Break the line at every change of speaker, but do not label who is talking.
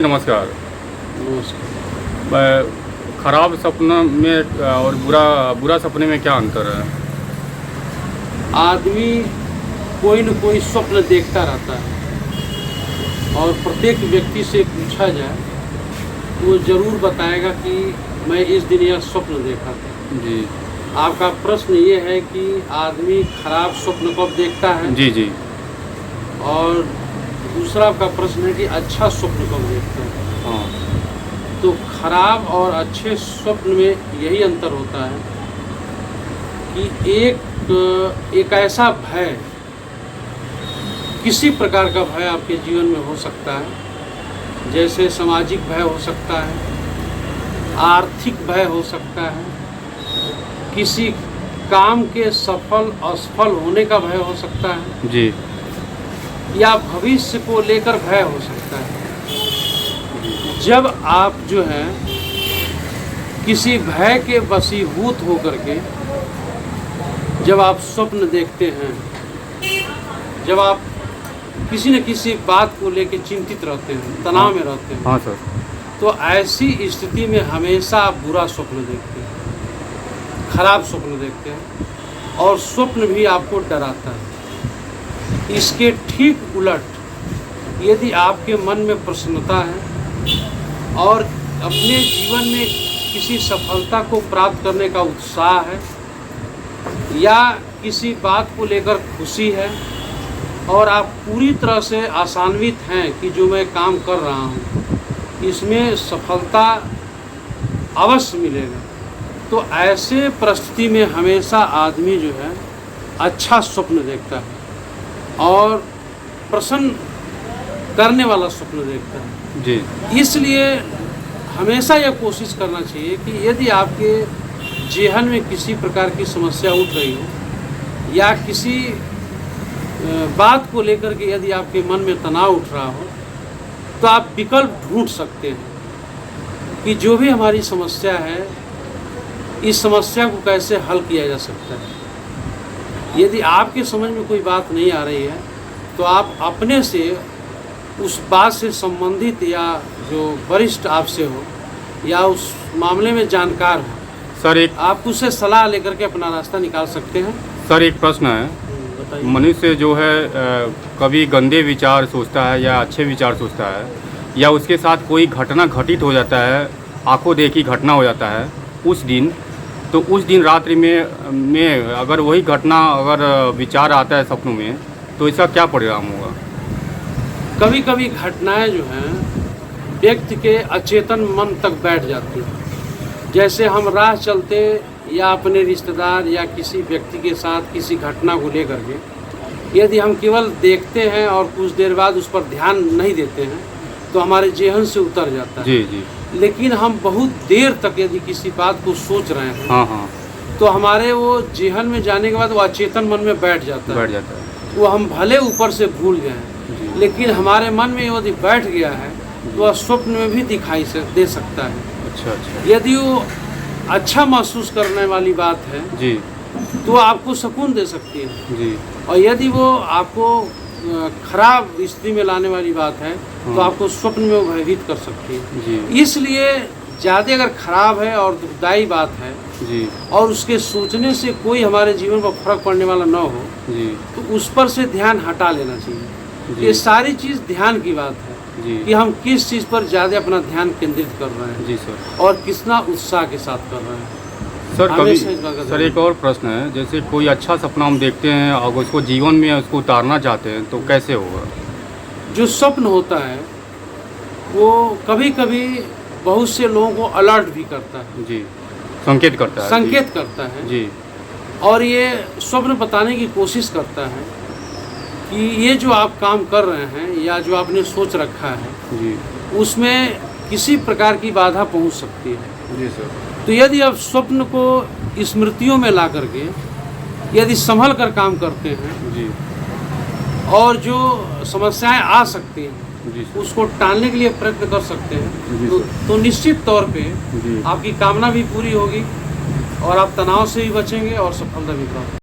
नमस्कार।
नमस्कार।
खराब सपना में और बुरा सपने में क्या अंतर है?
आदमी कोई न कोई स्वप्न देखता रहता है और प्रत्येक व्यक्ति से पूछा जाए तो वो ज़रूर बताएगा कि मैं इस दिन यह स्वप्न देखा था।
जी
आपका प्रश्न ये है कि आदमी खराब स्वप्न कब देखता है,
जी जी
और दूसरा आपका प्रश्न है कि अच्छा स्वप्न कब देखता है।
हाँ
तो खराब और अच्छे स्वप्न में यही अंतर होता है कि एक ऐसा भय, किसी प्रकार का भय आपके जीवन में हो सकता है, जैसे सामाजिक भय हो सकता है, आर्थिक भय हो सकता है, किसी काम के सफल असफल होने का भय हो सकता है,
जी
या भविष्य को लेकर भय हो सकता है। जब आप जो है किसी भय के वशीभूत होकर के जब आप स्वप्न देखते हैं, जब आप किसी न किसी बात को लेकर चिंतित रहते हैं, तनाव में रहते हैं,
हाँ सर।
तो ऐसी स्थिति में हमेशा आप बुरा स्वप्न देखते हैं, खराब स्वप्न देखते हैं, और स्वप्न भी आपको डराता है। इसके ठीक उलट यदि आपके मन में प्रसन्नता है और अपने जीवन में किसी सफलता को प्राप्त करने का उत्साह है, या किसी बात को लेकर खुशी है, और आप पूरी तरह से आशान्वित हैं कि जो मैं काम कर रहा हूँ इसमें सफलता अवश्य मिलेगा, तो ऐसे परिस्थिति में हमेशा आदमी जो है अच्छा स्वप्न देखता है और प्रसन्न करने वाला स्वप्न देखता है।
जी
इसलिए हमेशा यह कोशिश करना चाहिए कि यदि आपके जेहन में किसी प्रकार की समस्या उठ रही हो, या किसी बात को लेकर के यदि आपके मन में तनाव उठ रहा हो, तो आप विकल्प ढूंढ सकते हैं कि जो भी हमारी समस्या है, इस समस्या को कैसे हल किया जा सकता है। यदि आपके समझ में कोई बात नहीं आ रही है तो आप अपने से उस बात से संबंधित, या जो वरिष्ठ आपसे हो या उस मामले में जानकार हो,
सर
आप उससे सलाह लेकर के अपना रास्ता निकाल सकते हैं।
सर एक प्रश्न है।
बताइए।
मनुष्य जो है कभी गंदे विचार सोचता है या अच्छे विचार सोचता है, या उसके साथ कोई घटना घटित हो जाता है, आंखों देखी घटना हो जाता है उस दिन, तो उस दिन रात्रि में अगर वही घटना अगर विचार आता है सपनों में, तो इसका क्या परिणाम होगा?
कभी कभी घटनाएं जो हैं व्यक्ति के अचेतन मन तक बैठ जाती हैं। जैसे हम राह चलते या अपने रिश्तेदार या किसी व्यक्ति के साथ किसी घटना को लेकर के यदि हम केवल देखते हैं और कुछ देर बाद उस पर ध्यान नहीं देते हैं, तो हमारे जेहन से उतर जाता है।
जी जी।
लेकिन हम बहुत देर तक यदि किसी बात को सोच रहे हैं,
हाँ हाँ,
तो हमारे वो जेहन में जाने के बाद वो अचेतन मन में बैठ जाता है। वो हम भले ऊपर से भूल गए हैं, लेकिन हमारे मन में यदि बैठ गया है तो वह स्वप्न में भी दिखाई दे सकता है।
अच्छा अच्छा।
यदि वो अच्छा महसूस करने वाली बात है
जी
तो आपको सुकून दे सकती है,
जी।
और यदि वो आपको खराब स्थिति में लाने वाली बात है तो
हाँ।
आपको स्वप्न में वो भयभीत कर सकती है।
जी
इसलिए ज़्यादा अगर खराब है और दुखदायी बात है,
जी
और उसके सोचने से कोई हमारे जीवन पर फर्क पड़ने वाला न हो,
जी
तो उस पर से ध्यान हटा लेना चाहिए।
जी।
ये सारी चीज़ ध्यान की बात है
जी
कि हम किस चीज़ पर ज़्यादा अपना ध्यान केंद्रित कर रहे हैं
जी सर।
और कितना उत्साह के साथ कर रहे हैं।
सर कभी
हमेशा इस बात का
सर
ध्यान
एक और प्रश्न है, जैसे कोई अच्छा सपना हम देखते हैं और उसको जीवन में उसको उतारना चाहते हैं, तो कैसे होगा?
जो स्वप्न होता है वो कभी कभी बहुत से लोगों को अलर्ट भी करता है,
जी, संकेत करता है।
संकेत करता है,
जी
और ये स्वप्न बताने की कोशिश करता है कि ये जो आप काम कर रहे हैं या जो आपने सोच रखा है,
जी
उसमें किसी प्रकार की बाधा पहुंच सकती है।
जी सर।
तो यदि आप स्वप्न को स्मृतियों में ला करके यदि संभल कर काम करते हैं,
जी
और जो समस्याएं आ सकती हैं
जी सर।
उसको टालने के लिए प्रयत्न कर सकते हैं,
जी
तो निश्चित तौर पे
जी
आपकी कामना भी पूरी होगी और आप तनाव से भी बचेंगे और सफलता भी प्राप्त